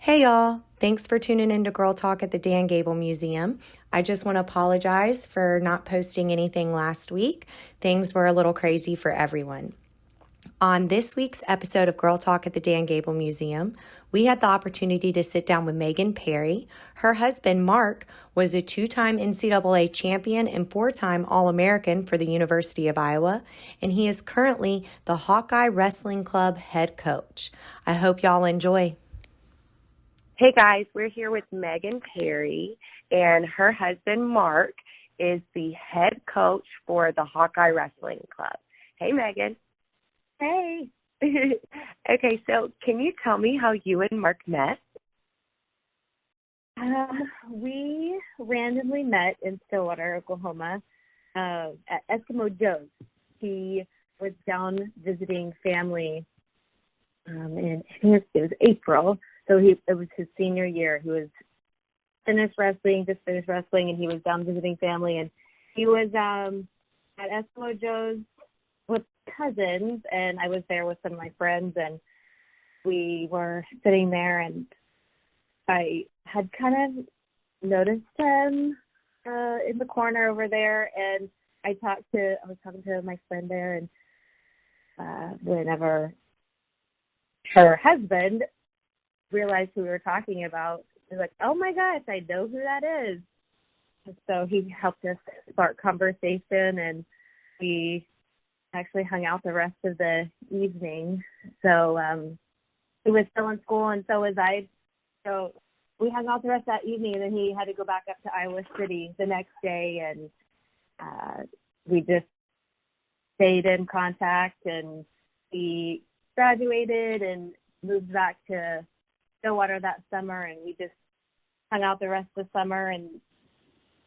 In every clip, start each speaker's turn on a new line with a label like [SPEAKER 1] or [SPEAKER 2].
[SPEAKER 1] Hey y'all, thanks for tuning in to Girl Talk at the Dan Gable Museum. I just want to apologize for not posting anything last week. Things were a little crazy for everyone. On this week's episode of Girl Talk at the Dan Gable Museum, we had the opportunity to sit down with Megan Perry. Her husband, Mark, was a two-time NCAA champion and four-time All-American for the University of Iowa, and he is currently the Hawkeye Wrestling Club head coach. I hope y'all enjoy.
[SPEAKER 2] Hey guys, we're here with Megan Perry, and her husband Mark is the head coach for the Hawkeye Wrestling Club. Hey Megan.
[SPEAKER 3] Hey.
[SPEAKER 2] Okay, so can you tell me how you and Mark met?
[SPEAKER 3] We randomly met in Stillwater, Oklahoma, at Eskimo Joe's. He was down visiting family in I think it was April. So it was his senior year. He was just finished wrestling, and he was down visiting family. And he was at Eskimo Joe's with cousins, and I was there with some of my friends, and we were sitting there, and I had kind of noticed him in the corner over there, and I was talking to my friend there, and whenever her husband realized who we were talking about, he was like, oh my gosh, I know who that is. And so he helped us start conversation, and we actually hung out the rest of the evening. So he was still in school, and so was I. So we hung out the rest of that evening, and then he had to go back up to Iowa City the next day, and we just stayed in contact, and he graduated and moved back to Stillwater that summer, and we just hung out the rest of the summer, and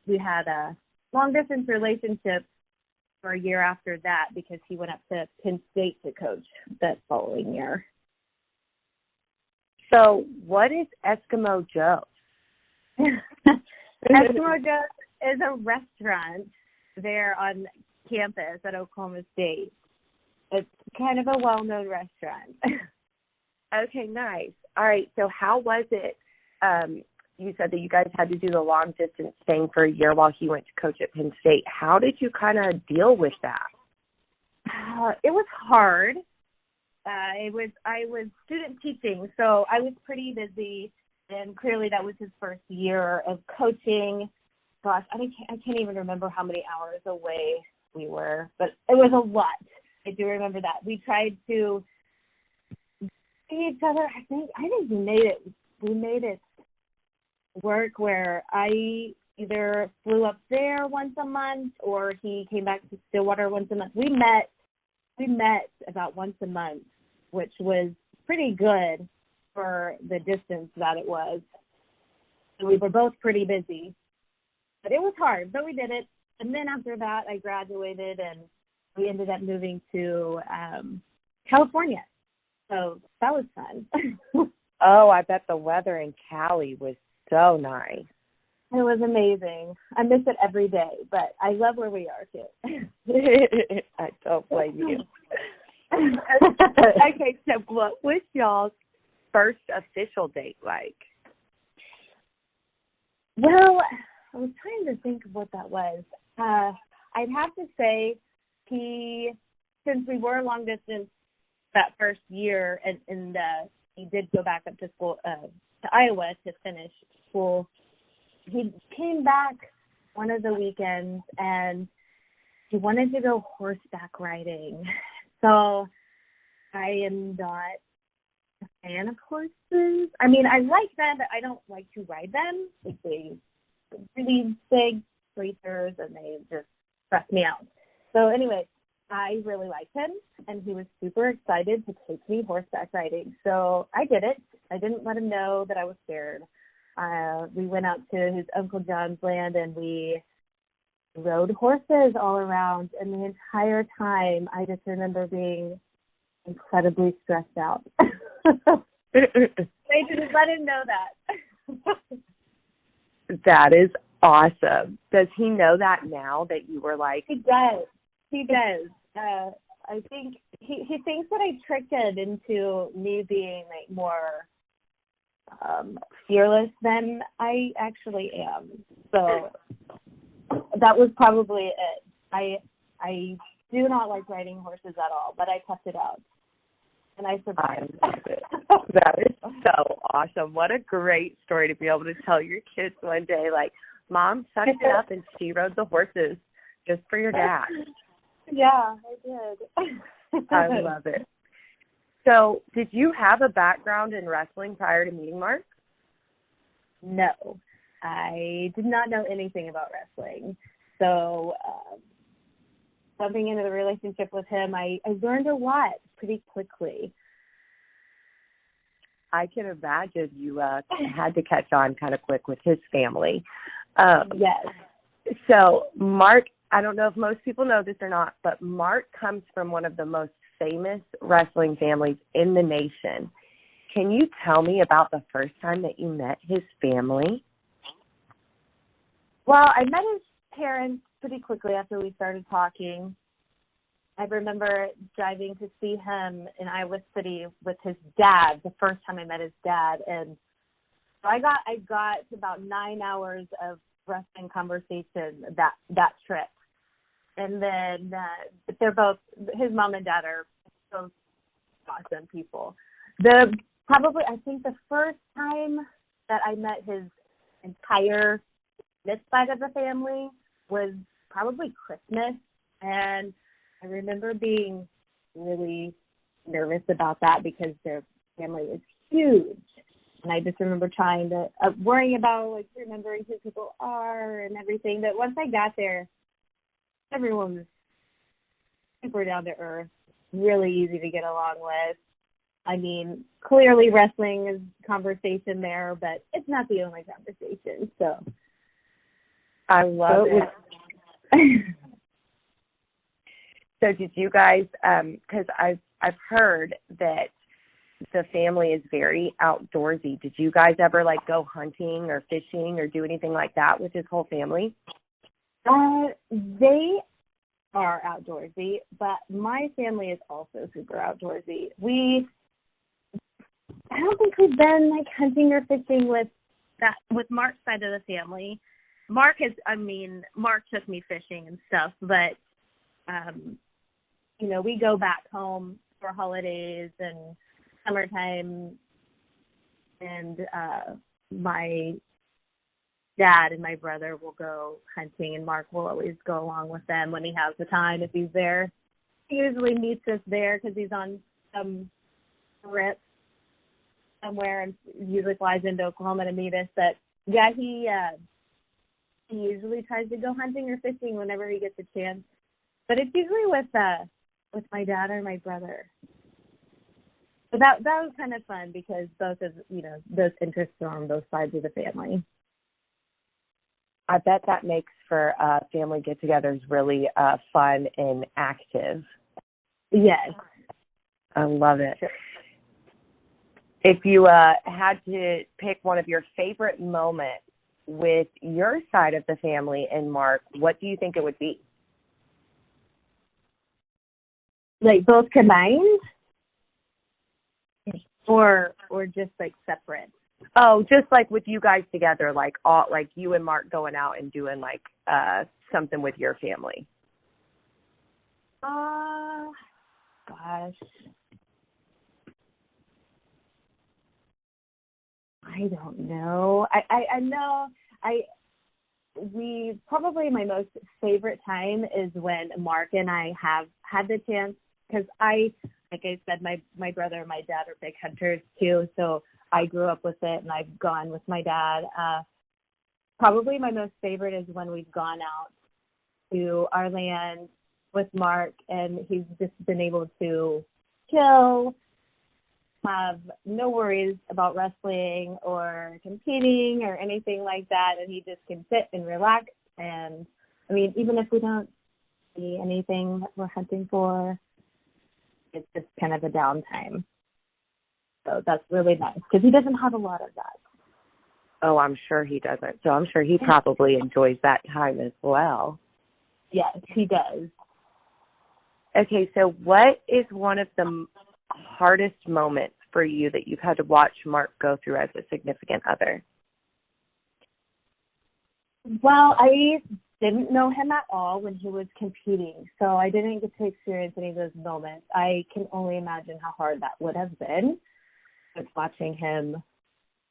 [SPEAKER 3] we had a long-distance relationship for a year after that because he went up to Penn State to coach that following year.
[SPEAKER 2] So what is Eskimo Joe's?
[SPEAKER 3] Eskimo Joe's is a restaurant there on campus at Oklahoma State. It's kind of a well-known restaurant.
[SPEAKER 2] Okay, nice. All right, so how was it? You said that you guys had to do the long-distance thing for a year while he went to coach at Penn State. How did you kind of deal with that?
[SPEAKER 3] It was hard. I was student teaching, so I was pretty busy, and clearly that was his first year of coaching. Gosh, I can't even remember how many hours away we were, but it was a lot. I do remember that. We tried to see each other. I think we made it work where I either flew up there once a month or he came back to Stillwater once a month. We met about once a month, which was pretty good for the distance that it was. And we were both pretty busy. But it was hard, but we did it. And then after that, I graduated, and we ended up moving to California. So that was fun.
[SPEAKER 2] Oh, I bet the weather in Cali was so nice.
[SPEAKER 3] It was amazing. I miss it every day, but I love where we are, too.
[SPEAKER 2] I don't blame you. Okay, so what was y'all's first official date like?
[SPEAKER 3] Well, I was trying to think of what that was. I'd have to say since we were long distance that first year, and he did go back up to school, to Iowa to finish school, he came back one of the weekends, and he wanted to go horseback riding. So I am not a fan of horses. I mean, I like them, but I don't like to ride them. They're really big racers, and they just stress me out. So anyway, I really liked him, and he was super excited to take me horseback riding. So I did it. I didn't let him know that I was scared. We went out to his Uncle John's land, and we rode horses all around. And the entire time, I just remember being incredibly stressed out. They didn't let him know that.
[SPEAKER 2] That is awesome. Does he know that now that you were like?
[SPEAKER 3] He does. He does. I think he thinks that I tricked him into me being like more fearless than I actually am. So that was probably it. I do not like riding horses at all, but I kept it out. And I survived.
[SPEAKER 2] I love it. That is so awesome. What a great story to be able to tell your kids one day, like, Mom sucked it up and she rode the horses just for your dad.
[SPEAKER 3] Yeah, I did.
[SPEAKER 2] I love it. So did you have a background in wrestling prior to meeting Mark?
[SPEAKER 3] No, I did not know anything about wrestling. So jumping into the relationship with him, I learned a lot pretty quickly.
[SPEAKER 2] I can imagine you had to catch on kind of quick with his family.
[SPEAKER 3] Yes.
[SPEAKER 2] So Mark, I don't know if most people know this or not, but Mark comes from one of the most famous wrestling families in the nation. Can you tell me about the first time that you met his family?
[SPEAKER 3] Well, I met his parents pretty quickly after we started talking. I remember driving to see him in Iowa City with his dad, the first time I met his dad. And so I got about 9 hours of wrestling conversation that trip. And then they're both, his mom and dad are both awesome people. I think the first time that I met his entire this side of the family was probably Christmas. And I remember being really nervous about that because their family was huge. And I just remember trying to, worrying about, like, remembering who people are and everything. But once I got there, everyone was super down to earth, really easy to get along with. I mean, clearly wrestling is conversation there, but it's not the only conversation. So
[SPEAKER 2] I love it. So did you guys, because I've heard that the family is very outdoorsy. Did you guys ever, like, go hunting or fishing or do anything like that with his whole family?
[SPEAKER 3] They are outdoorsy, but my family is also super outdoorsy. I don't think we've been, like, hunting or fishing with Mark's side of the family. Mark took me fishing and stuff, but we go back home for holidays and summertime, and my dad and my brother will go hunting, and Mark will always go along with them when he has the time. If he's there, he usually meets us there because he's on some trip somewhere and usually flies into Oklahoma to meet us. But yeah, he usually tries to go hunting or fishing whenever he gets a chance. But it's usually with my dad or my brother. So that was kind of fun because both of those interests are on both sides of the family.
[SPEAKER 2] I bet that makes for family get-togethers really fun and active.
[SPEAKER 3] Yes.
[SPEAKER 2] I love it.
[SPEAKER 3] Sure.
[SPEAKER 2] If you had to pick one of your favorite moments with your side of the family and Mark, what do you think it would be?
[SPEAKER 3] Like both combined? Or just like separate?
[SPEAKER 2] Oh, just like with you guys together, like you and Mark going out and doing like something with your family.
[SPEAKER 3] Gosh. I don't know. I know we probably my most favorite time is when Mark and I have had the chance, because like I said, my brother and my dad are big hunters too, so I grew up with it and I've gone with my dad. Probably my most favorite is when we've gone out to our land with Mark and he's just been able to chill, have no worries about wrestling or competing or anything like that, and he just can sit and relax. And I mean, even if we don't see anything that we're hunting for, it's just kind of a downtime. So that's really nice because he doesn't have a lot of that.
[SPEAKER 2] Oh, I'm sure he doesn't. So I'm sure he probably enjoys that time as well.
[SPEAKER 3] Yes, he does.
[SPEAKER 2] Okay, so what is one of the hardest moments for you that you've had to watch Mark go through as a significant other?
[SPEAKER 3] Well, I didn't know him at all when he was competing, so I didn't get to experience any of those moments. I can only imagine how hard that would have been, just watching him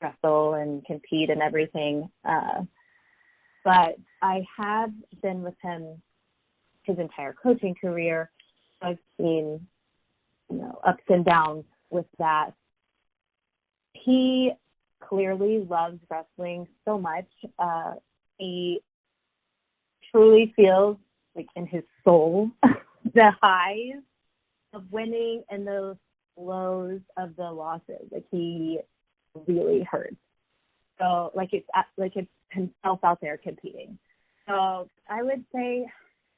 [SPEAKER 3] wrestle and compete and everything. But I have been with him his entire coaching career. I've seen, ups and downs with that. He clearly loves wrestling so much. He truly feels like in his soul the highs of winning and the lows of the losses. Like, he really hurts. So it's himself out there competing. So I would say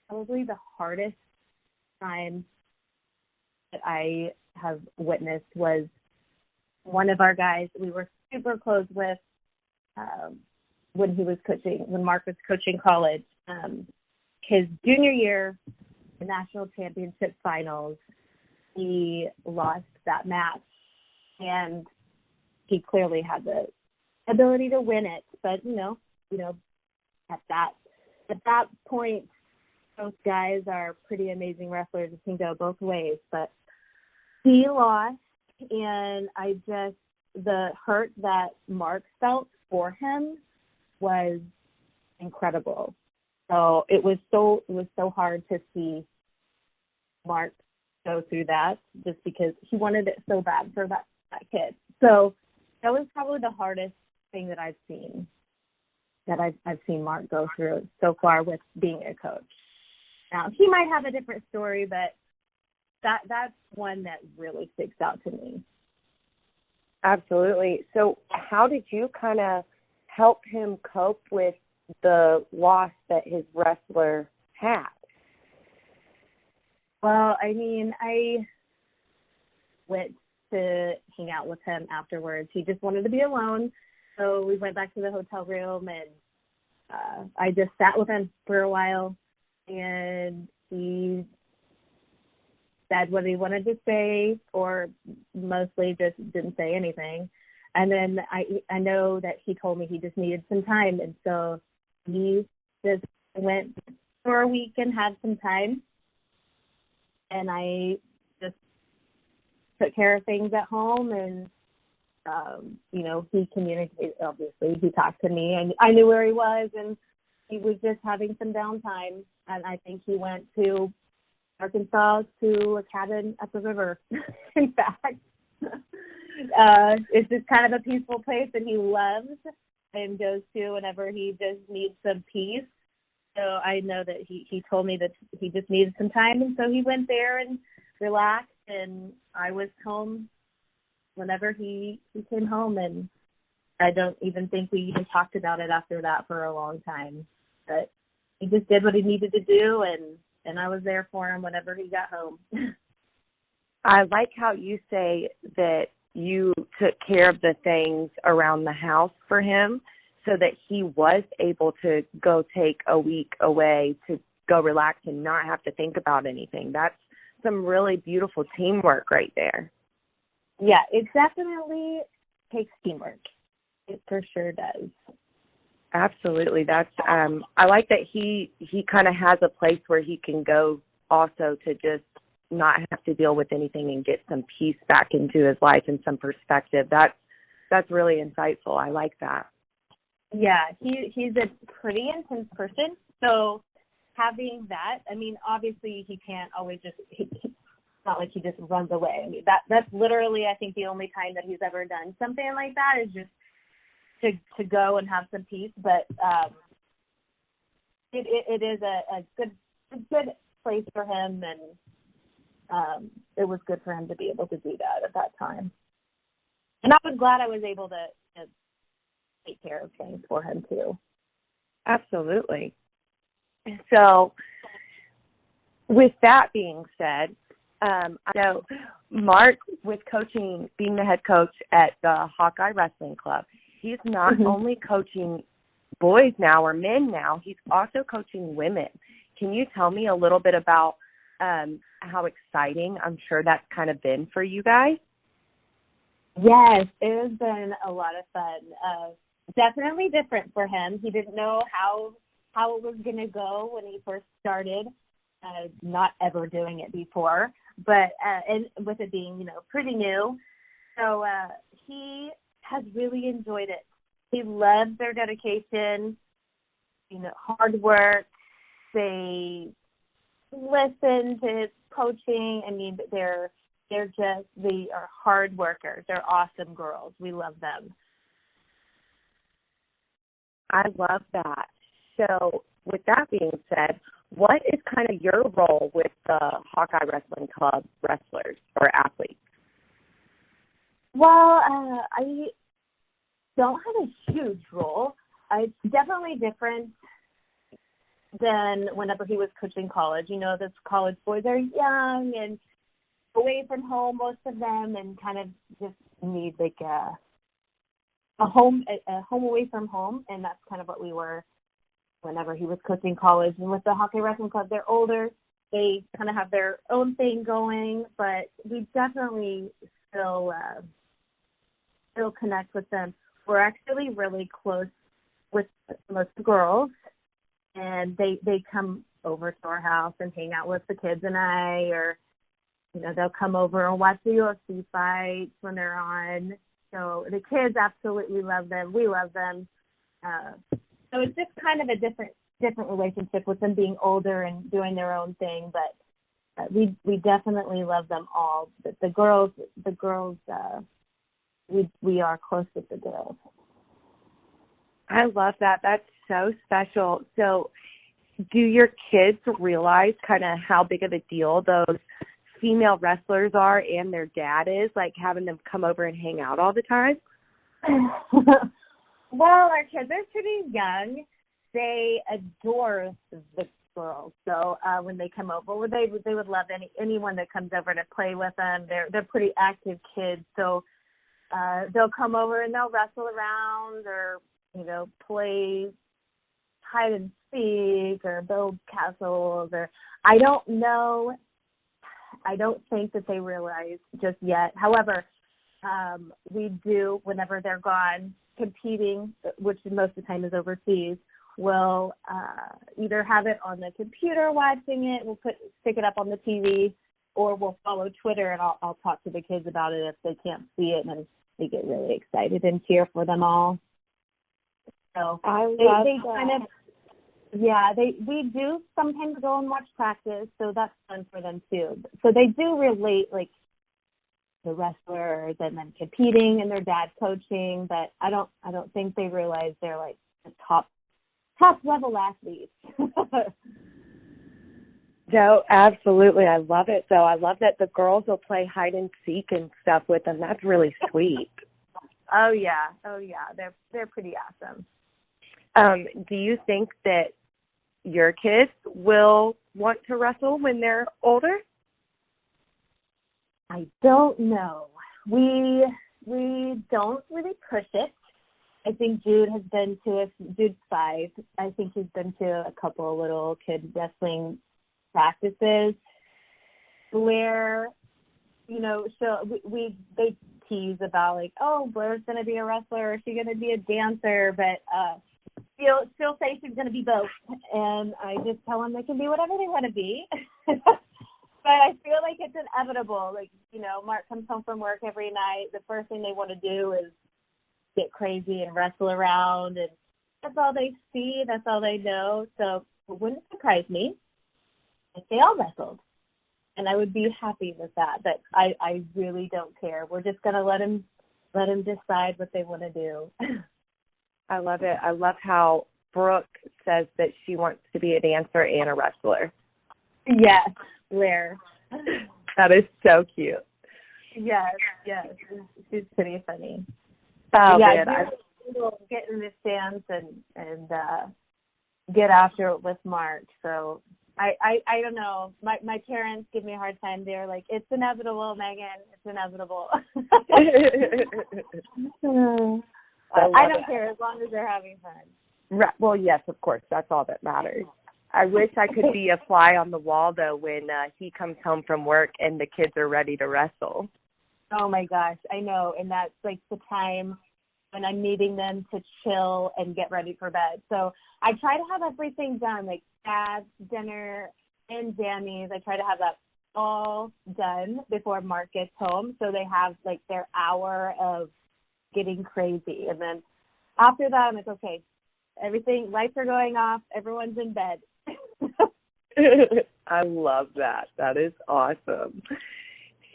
[SPEAKER 3] probably the hardest time that I have witnessed was one of our guys we were super close with when Mark was coaching college. His junior year, the national championship finals, he lost that match, and he clearly had the ability to win it. But at that point, both guys are pretty amazing wrestlers. It can go both ways. But he lost, and the hurt that Mark felt for him was incredible. So it was so hard to see Mark go through that, just because he wanted it so bad for that kid. So that was probably the hardest thing that I've seen Mark go through so far with being a coach. Now, he might have a different story, but that's one that really sticks out to me.
[SPEAKER 2] Absolutely. So how did you kind of help him cope with the loss that his wrestler had?
[SPEAKER 3] Well, I went to hang out with him afterwards. He just wanted to be alone. So we went back to the hotel room, and I just sat with him for a while, and he said what he wanted to say, or mostly just didn't say anything. And then I know that he told me he just needed some time, and so he just went for a week and had some time, and I just took care of things at home, and he communicated. Obviously, he talked to me, and I knew where he was, and he was just having some downtime. And I think he went to Arkansas to a cabin at the river. In fact, it's just kind of a peaceful place that he loves and goes to whenever he just needs some peace. So I know that he told me that he just needed some time, and so he went there and relaxed, and I was home whenever he came home, and I don't even think we even talked about it after that for a long time. But he just did what he needed to do, and I was there for him whenever he got home.
[SPEAKER 2] I like how you say that you took care of the things around the house for him so that he was able to go take a week away to go relax and not have to think about anything. That's some really beautiful teamwork right there.
[SPEAKER 3] Yeah, it definitely takes teamwork. It for sure does.
[SPEAKER 2] Absolutely. That's I like that he kind of has a place where he can go also to just not have to deal with anything and get some peace back into his life and some perspective. That's really insightful. I like that.
[SPEAKER 3] Yeah, he's a pretty intense person. So having that, obviously he can't always just, it's not like he just runs away. That's literally, I think, the only time that he's ever done something like that is just to go and have some peace. But it is a good place for him, and it was good for him to be able to do that at that time. And I was glad I was able to take care of things for him too.
[SPEAKER 2] Absolutely. So with that being said, I know Mark, with coaching, being the head coach at the Hawkeye Wrestling Club, he's not only coaching boys now or men now, he's also coaching women. Can you tell me a little bit about how exciting I'm sure that's kind of been for you guys?
[SPEAKER 3] Yes, it has been a lot of fun. Definitely different for him. He didn't know how it was going to go when he first started, not ever doing it before, but and with it being, pretty new. So he has really enjoyed it. He loves their dedication, hard work. They listen to his coaching. I mean, they are hard workers. They're awesome girls. We love them.
[SPEAKER 2] I love that. So with that being said, what is kind of your role with the Hawkeye Wrestling Club wrestlers or athletes?
[SPEAKER 3] Well, I don't have a huge role. It's definitely different than whenever he was coaching college. Those college boys are young and away from home, most of them, and kind of just need like a home away from home, and that's kind of what we were whenever he was coaching college. And with the Hawkeye Wrestling Club, they're older. They kind of have their own thing going, but we definitely still connect with them. We're actually really close with most girls, and they come over to our house and hang out with the kids and I, or they'll come over and watch the UFC fights when they're on. So the kids absolutely love them. We love them. So it's just kind of a different relationship with them being older and doing their own thing. But we definitely love them all. But the girls, we are close with the girls.
[SPEAKER 2] I love that. That's so special. So do your kids realize kind of how big of a deal those female wrestlers are and their dad is, like having them come over and hang out all the time?
[SPEAKER 3] Well, our kids are pretty young. They adore the girls. So when they come over, they would love anyone that comes over to play with them. They're pretty active kids. So they'll come over and they'll wrestle around or, play hide and seek or build castles, or I don't know. I don't think that they realize just yet. However, we do, whenever they're gone competing, which most of the time is overseas, we'll either have it on the computer watching it, we'll stick it up on the TV, or we'll follow Twitter and I'll talk to the kids about it if they can't see it, and they get really excited and cheer for them all. So they kind of, we do sometimes go and watch practice, so that's fun for them too. So they do relate, like, the wrestlers and then competing and their dad coaching, but I don't think they realize they're like the top level athletes.
[SPEAKER 2] No, absolutely. I love it. So I love that the girls will play hide and seek and stuff with them. That's really sweet.
[SPEAKER 3] Oh yeah. They're pretty awesome.
[SPEAKER 2] Do you think that your kids will want to wrestle when they're older?
[SPEAKER 3] I don't know. We don't really push it. I think Jude's 5. I think he's been to a couple of little kid wrestling practices where, they tease about like, oh, Blair's going to be a wrestler, or she's going to be a dancer, but she'll say she's going to be both. And I just tell them they can be whatever they want to be. But I feel like it's inevitable. Like, Mark comes home from work every night. The first thing they want to do is get crazy and wrestle around. And that's all they see. That's all they know. So it wouldn't surprise me if they all wrestled. And I would be happy with that. But I really don't care. We're just going to let them decide what they want to do.
[SPEAKER 2] I love it. I love how Brooke says that she wants to be a dancer and a wrestler.
[SPEAKER 3] Yes, Blair.
[SPEAKER 2] That is so cute.
[SPEAKER 3] Yes. She's pretty funny.
[SPEAKER 2] Oh,
[SPEAKER 3] yeah,
[SPEAKER 2] man.
[SPEAKER 3] We'll get in the stands and get after it with Mark. So I don't know. My parents give me a hard time. They're like, it's inevitable, Megan. It's inevitable. I don't care as long as they're having fun.
[SPEAKER 2] Right. Well, yes, of course. That's all that matters. I wish I could be a fly on the wall, though, when he comes home from work and the kids are ready to wrestle.
[SPEAKER 3] Oh my gosh, I know. And that's like the time when I'm needing them to chill and get ready for bed. So I try to have everything done, like bath, dinner, and jammies. I try to have that all done before Mark gets home, so they have like their hour of getting crazy. And then after that, I'm like, okay, everything, lights are going off, everyone's in bed.
[SPEAKER 2] I love that. That is awesome.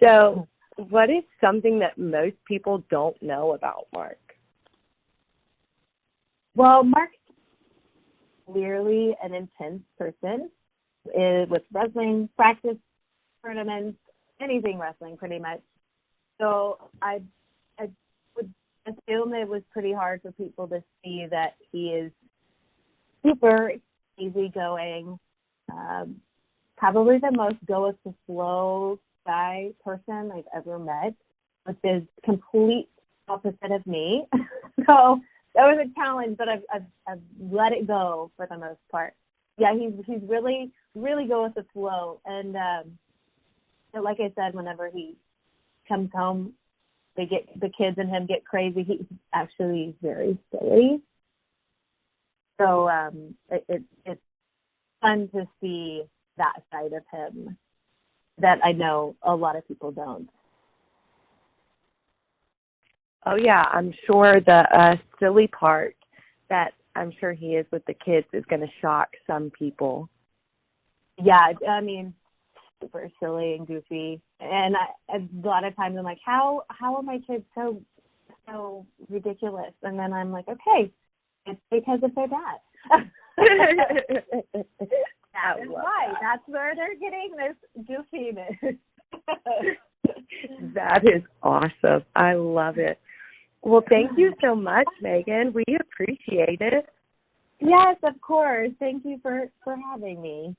[SPEAKER 2] So what is something that most people don't know about Mark?
[SPEAKER 3] Well, Mark's clearly an intense person with wrestling, practice, tournaments, anything wrestling pretty much. So I would assume it was pretty hard for people to see that he is super easygoing, probably the most go with the flow guy person I've ever met, which is complete opposite of me. So that was a challenge, but I've let it go for the most part. Yeah, he's really go with the flow, and like I said, whenever he comes home, the kids and him get crazy. He's actually very silly, so it's fun to see that side of him that I know a lot of people don't.
[SPEAKER 2] Oh, yeah, I'm sure the silly part that I'm sure he is with the kids is going to shock some people.
[SPEAKER 3] Yeah, I mean, super silly and goofy. And a lot of times I'm like, how are my kids so ridiculous? And then I'm like, okay, it's because of their dad. That is why. That's where they're getting this goofiness.
[SPEAKER 2] That is awesome. I love it. Well, thank you so much, Megan. We appreciate it.
[SPEAKER 3] Yes, of course. Thank you for having me.